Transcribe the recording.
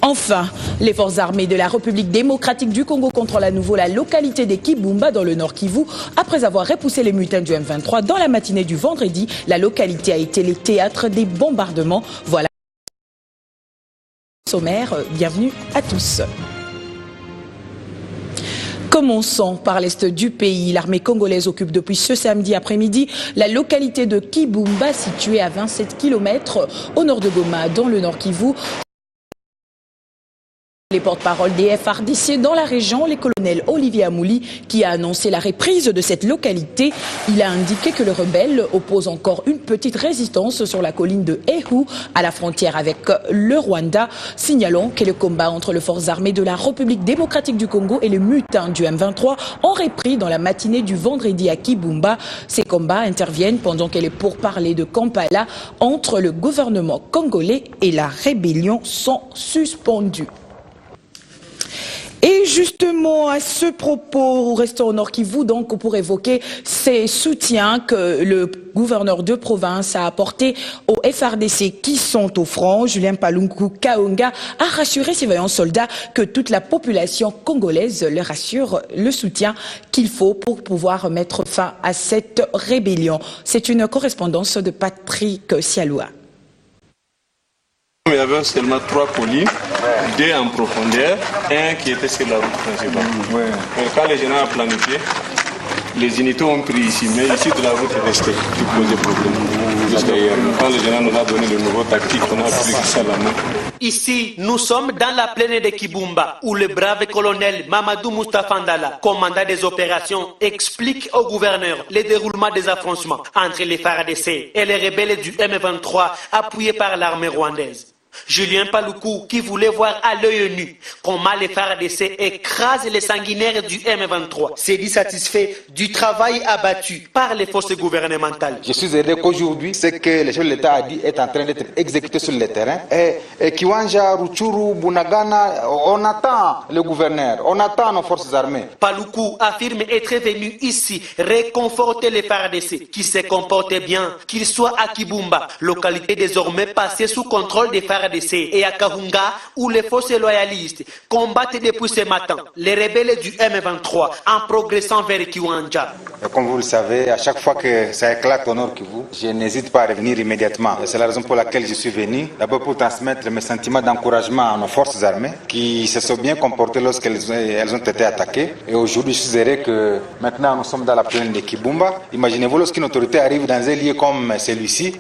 Enfin, les forces armées de la République démocratique du Congo contrôlent à nouveau la localité des Kibumba dans le Nord Kivu. Après avoir repoussé les mutins du M23 dans la matinée du vendredi, la localité a été le théâtre des bombardements. Voilà. Sommaire, bienvenue à tous. Commençons par l'est du pays. L'armée congolaise occupe depuis ce samedi après-midi la localité de Kibumba située à 27 km au nord de Goma dans le Nord Kivu. Les porte-paroles des FARDC dans la région, le colonel Olivier Amouli, qui a annoncé la reprise de cette localité. Il a indiqué que le rebelle oppose encore une petite résistance sur la colline de Ehu, à la frontière avec le Rwanda. Signalons que le combat entre les forces armées de la République démocratique du Congo et les mutins du M23 ont repris dans la matinée du vendredi à Kibumba. Ces combats interviennent pendant que les pourparlers de Kampala entre le gouvernement congolais et la rébellion sont suspendus. Et justement, à ce propos, restons au Nord Kivu, donc pour évoquer ces soutiens que le gouverneur de province a apportés aux FARDC qui sont au front. Julien Paluku Kaonga a rassuré ses vaillants soldats que toute la population congolaise leur assure le soutien qu'il faut pour pouvoir mettre fin à cette rébellion. C'est une correspondance de Patrick Sialoua. Il y avait seulement 3 colis, 2 en profondeur, 1 qui était sur la route principale. Quand le général a planifié, les unités ont pris ici, mais ici de la route est restée, qui posait problème. Jusqu'à hier. Quand le général nous a donné le nouveau tactique, on a pris ça à la main. Ici, nous sommes dans la plaine de Kibumba, où le brave colonel Mamadou Moustapha Ndala, commandant des opérations, explique au gouverneur le déroulement des affrontements entre les FARDC et les rebelles du M23, appuyés par l'armée rwandaise. Julien Paluku, qui voulait voir à l'œil nu comment les FARDC écrasent les sanguinaires du M23, s'est dit satisfait du travail abattu par les forces gouvernementales. Je suis heureux qu'aujourd'hui, ce que le chef de l'État a dit est en train d'être exécuté sur le terrain. Et Kiwanja, Ruchuru, Bunagana, on attend le gouverneur, on attend nos forces armées. Paluku affirme être venu ici réconforter les FARDC qui se comportent bien, qu'ils soient à Kibumba, localité désormais passée sous contrôle des FARDC, et à Kahunga, où les forces loyalistes combattent depuis ce matin les rebelles du M23 en progressant vers Kiwanja. Comme vous le savez, à chaque fois que ça éclate au Nord Kivu, je n'hésite pas à revenir immédiatement. C'est la raison pour laquelle je suis venu, d'abord pour transmettre mes sentiments d'encouragement à nos forces armées qui se sont bien comportées lorsqu'elles ont été attaquées. Et aujourd'hui, je suis heureux que maintenant nous sommes dans la plaine de Kibumba. Imaginez-vous lorsqu'une autorité arrive dans un lieu comme celui-ci,